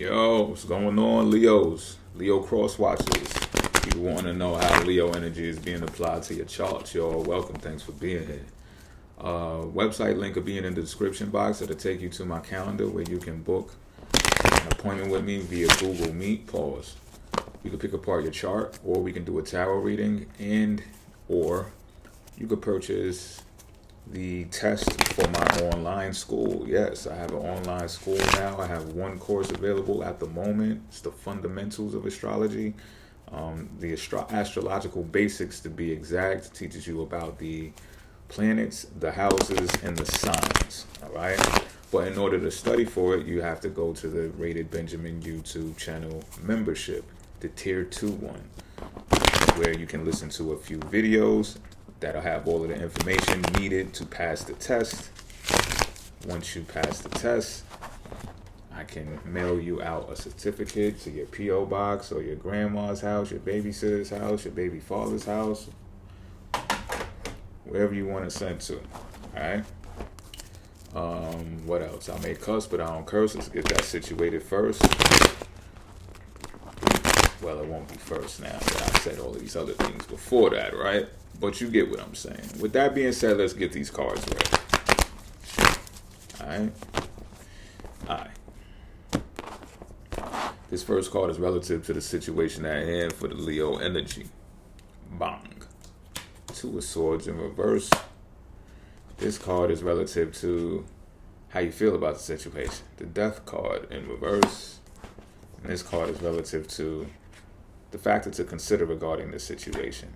Yo, what's going on, Leos? Leo cross watchers. People want to know how Leo energy is being applied to your charts. Yo, welcome. Thanks for being here. Website link will be in the description box. It'll take you to my calendar where you can book an appointment with me via Google Meet. Pause. You can pick apart your chart, or we can do a tarot reading, or you could purchase the test for my online school. Yes, I have an online school now. I have one course available at the moment. It's the fundamentals of astrology. The astrological basics, to be exact. It teaches you about the planets, the houses, and the signs. All right. But in order to study for it, you have to go to the Rated Benjamin YouTube channel membership, the tier 2 one, where you can listen to a few videos that'll have all of the information needed to pass the test. Once you pass the test, I can mail you out a certificate to your P.O. box or your grandma's house, your babysitter's house, your baby father's house, wherever you want to send to. All right. What else? I may cuss, but I don't curse. Let's get that situated first. Well, it won't be first now that I said all of these other things before that, right? But you get what I'm saying. With that being said, let's get these cards ready. Alright? Alright. This first card is relative to the situation at hand for the Leo energy. Bang. Two of Swords in reverse. This card is relative to how you feel about the situation. The Death card in reverse. And this card is relative to the factor to consider regarding the situation.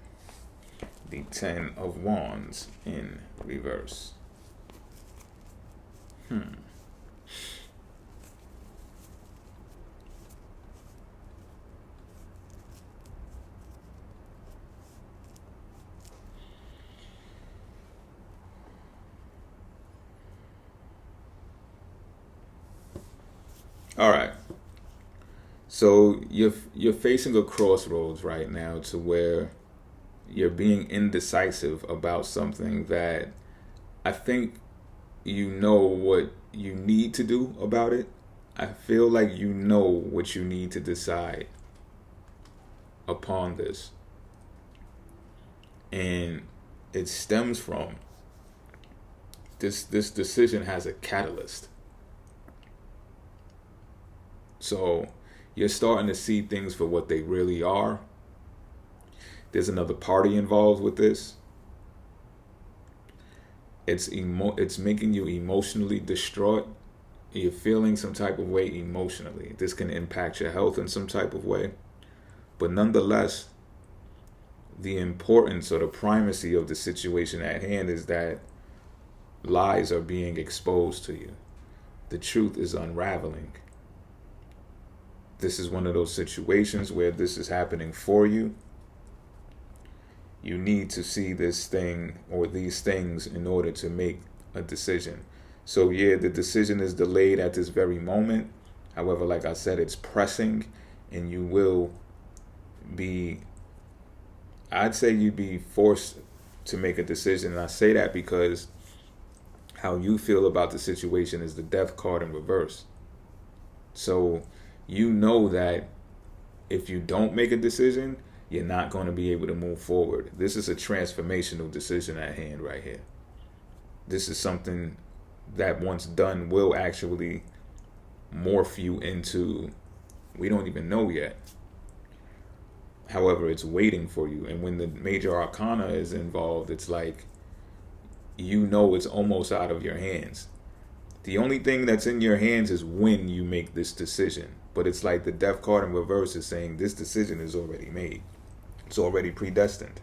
The Ten of Wands in reverse. All right. So you're facing a crossroads right now to where you're being indecisive about something that I think you know what you need to do about it. I feel like you know what you need to decide upon this. And it stems from this decision has a catalyst. So you're starting to see things for what they really are. There's another party involved with this. It's making you emotionally distraught. You're feeling some type of way emotionally. This can impact your health in some type of way. But nonetheless, the importance or the primacy of the situation at hand is that lies are being exposed to you. The truth is unraveling. This is one of those situations where this is happening for you. You need to see this thing or these things in order to make a decision. So yeah, the decision is delayed at this very moment. However, like I said, it's pressing, and you will be, I'd say you'd be forced to make a decision. And I say that because how you feel about the situation is the Death card in reverse. So you know that if you don't make a decision, you're not going to be able to move forward. This is a transformational decision at hand right here. This is something that once done will actually morph you into, we don't even know yet. However, it's waiting for you. And when the major arcana is involved, it's like, you know, it's almost out of your hands. The only thing that's in your hands is when you make this decision. But it's like the Death card in reverse is saying this decision is already made. It's already predestined.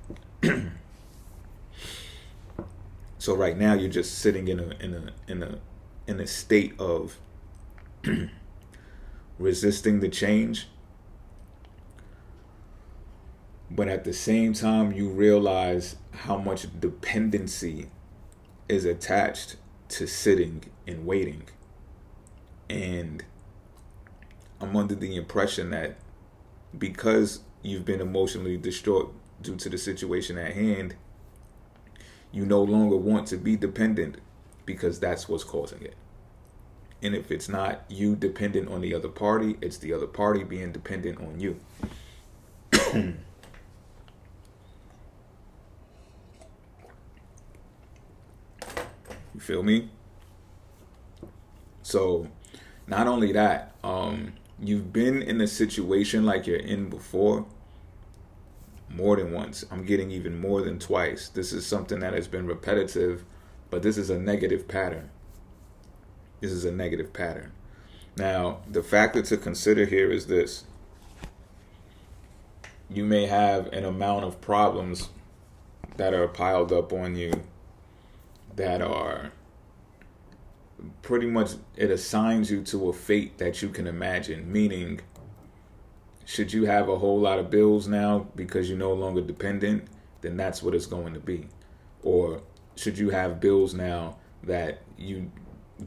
So right now you're just sitting in a state of resisting the change. But at the same time, you realize how much dependency is attached to sitting and waiting. And I'm under the impression that because you've been emotionally distraught due to the situation at hand, you no longer want to be dependent because that's what's causing it. And if it's not you dependent on the other party, it's the other party being dependent on you. You feel me? So not only that, you've been in a situation like you're in before more than once. I'm getting even more than twice. This is something that has been repetitive, but this is a negative pattern. This is a negative pattern. Now, the factor to consider here is this. You may have an amount of problems that are piled up on you that are pretty much, it assigns you to a fate that you can imagine. Meaning, should you have a whole lot of bills now because you're no longer dependent, then that's what it's going to be. Or should you have bills now that you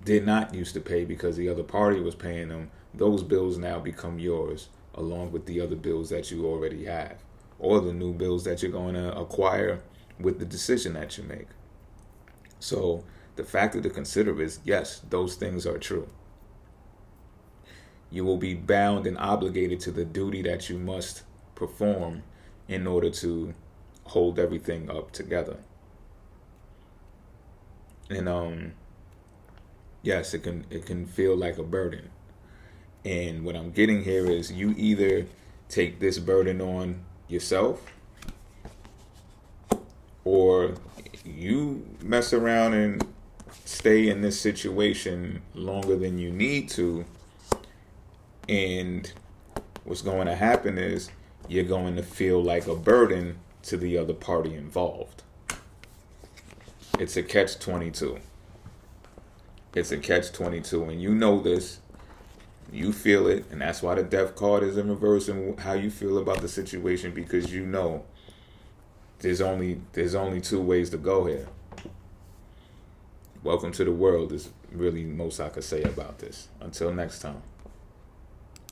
did not used to pay because the other party was paying them, those bills now become yours along with the other bills that you already have, or the new bills that you're going to acquire with the decision that you make. So the factor to consider is, yes, those things are true. You will be bound and obligated to the duty that you must perform in order to hold everything up together. And yes, it can feel like a burden. And what I'm getting here is, you either take this burden on yourself, or you mess around and stay in this situation longer than you need to. And what's going to happen is, you're going to feel like a burden to the other party involved. It's a catch-22. It's a catch-22, and you know this. You feel it, and that's why the death card is in reverse, and how you feel about the situation, because you know there's only two ways to go here. Welcome to the world is really most I could say about this. Until next time.